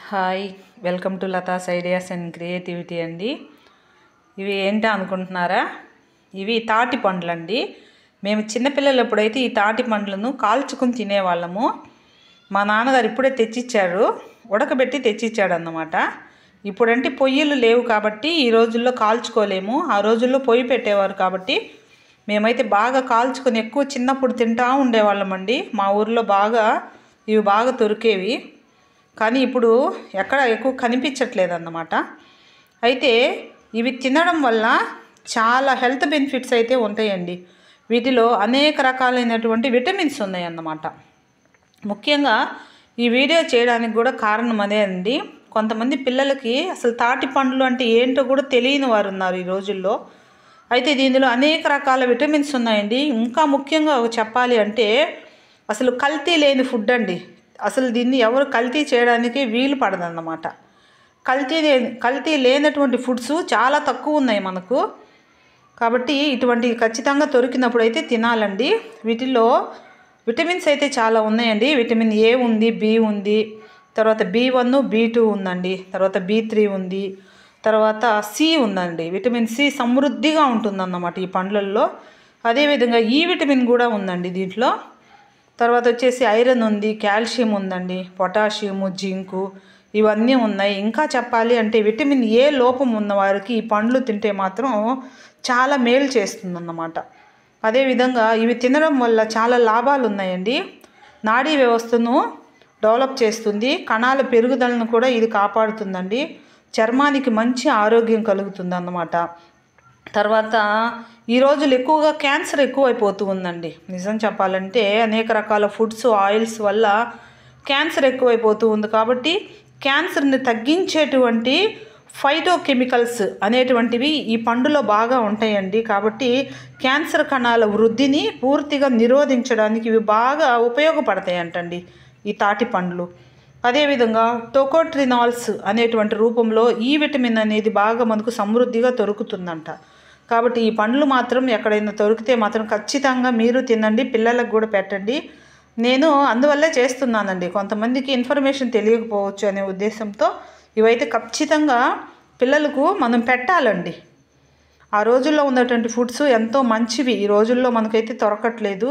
Hi, welcome to Latha's ideas and creativity అండి. ఇవి ఏంటో అనుకుంటున్నారా? ఇవి తాటి పండ్లు అండి. మేము చిన్నపిల్లలు ఎప్పుడైతే ఈ తాటి పండ్లను కాల్చుకుని తినేవాళ్ళము. మా నాన్నగారు ఇప్పుడే తెచ్చిచ్చారు, ఉడకబెట్టి తెచ్చిచ్చాడు అన్నమాట. ఇప్పుడంటే పొయ్యిలు లేవు కాబట్టి ఈ రోజుల్లో కాల్చుకోలేము. ఆ రోజుల్లో పొయ్యి పెట్టేవారు కాబట్టి మేమైతే బాగా కాల్చుకొని ఎక్కువ చిన్నప్పుడు తింటూ ఉండేవాళ్ళమండి. మా ఊర్లో ఇవి బాగా దొరికేవి. కానీ ఇప్పుడు ఎక్కడ ఎక్కువ కనిపించట్లేదు అన్నమాట. అయితే ఇవి తినడం వల్ల చాలా హెల్త్ బెనిఫిట్స్ అయితే ఉంటాయండి. వీటిలో అనేక రకాలైనటువంటి విటమిన్స్ ఉన్నాయన్నమాట. ముఖ్యంగా ఈ వీడియో చేయడానికి కూడా కారణం అదే అండి. కొంతమంది పిల్లలకి అసలు తాటి పండ్లు అంటే ఏంటో కూడా తెలియని వారు ఉన్నారు ఈ రోజుల్లో. అయితే దీనిలో అనేక రకాల విటమిన్స్ ఉన్నాయండి. ఇంకా ముఖ్యంగా చెప్పాలి అంటే అసలు కల్తీ లేని ఫుడ్ అండి. అసలు దీన్ని ఎవరు కల్తీ చేయడానికి వీలు పడదన్నమాట. కల్తీ లేనటువంటి ఫుడ్స్ చాలా తక్కువ ఉన్నాయి మనకు. కాబట్టి ఇటువంటి ఖచ్చితంగా దొరికినప్పుడు అయితే తినాలండి. వీటిల్లో విటమిన్స్ అయితే చాలా ఉన్నాయండి. విటమిన్ ఏ ఉంది, బి ఉంది, తర్వాత B1, B2 ఉందండి, తర్వాత B3 ఉంది, తర్వాత సి ఉందండి. విటమిన్ సి సమృద్ధిగా ఉంటుందన్నమాట ఈ పండ్లల్లో. అదేవిధంగా ఈ విటమిన్ కూడా ఉందండి దీంట్లో. తర్వాత వచ్చేసి ఐరన్ ఉంది, కాల్షియం ఉందండి, పొటాషియము, జింకు ఇవన్నీ ఉన్నాయి. ఇంకా చెప్పాలి అంటే విటమిన్ ఏ లోపం ఉన్న వారికి ఈ పండ్లు తింటే మాత్రం చాలా మేలు చేస్తుందన్నమాట. అదేవిధంగా ఇవి తినడం వల్ల చాలా లాభాలు ఉన్నాయండి. నాడీ వ్యవస్థను డెవలప్ చేస్తుంది, కణాల పెరుగుదలను కూడా ఇది కాపాడుతుందండి. చర్మానికి మంచి ఆరోగ్యం కలుగుతుంది అన్నమాట. తర్వాత ఈ రోజులు ఎక్కువగా క్యాన్సర్ ఎక్కువైపోతూ ఉందండి. నిజం చెప్పాలంటే అనేక రకాల ఫుడ్స్, ఆయిల్స్ వల్ల క్యాన్సర్ ఎక్కువైపోతూ ఉంది. కాబట్టి క్యాన్సర్ని తగ్గించేటువంటి ఫైటోకెమికల్స్ అనేటువంటివి ఈ పండులో బాగా ఉంటాయండి. కాబట్టి క్యాన్సర్ కణాల వృద్ధిని పూర్తిగా నిరోధించడానికి ఇవి బాగా ఉపయోగపడతాయి అంటండి ఈ తాటి పండ్లు. అదేవిధంగా టోకోట్రినాల్స్ అనేటువంటి రూపంలో ఈ విటమిన్ అనేది బాగా మనకు సమృద్ధిగా దొరుకుతుందంట. కాబట్టి ఈ పండ్లు మాత్రం ఎక్కడైనా దొరికితే మాత్రం ఖచ్చితంగా మీరు తినండి, పిల్లలకు కూడా పెట్టండి. నేను అందువల్లే చేస్తున్నానండి. కొంతమందికి ఇన్ఫర్మేషన్ తెలియకపోవచ్చు అనే ఉద్దేశంతో ఇవైతే ఖచ్చితంగా పిల్లలకు మనం పెట్టాలండి. ఆ రోజుల్లో ఉన్నటువంటి ఫుడ్స్ ఎంతో మంచివి ఈ రోజుల్లో మనకైతే దొరకట్లేదు.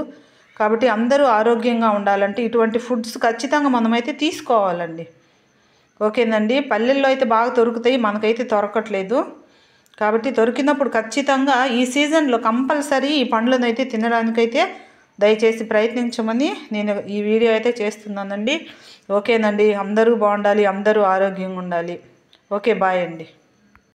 కాబట్టి అందరూ ఆరోగ్యంగా ఉండాలంటే ఇటువంటి ఫుడ్స్ ఖచ్చితంగా మనమైతే తీసుకోవాలండి. ఓకేనండి. పల్లెల్లో అయితే బాగా దొరుకుతాయి, మనకైతే దొరకట్లేదు. కాబట్టి దొరికినప్పుడు ఖచ్చితంగా ఈ సీజన్లో కంపల్సరీ ఈ పండ్లను అయితే తినడానికైతే దయచేసి ప్రయత్నించమని నేను ఈ వీడియో అయితే చేస్తున్నానండి. ఓకేనండి. అందరూ బాగుండాలి, అందరూ ఆరోగ్యంగా ఉండాలి. ఓకే, బాయ్ అండి.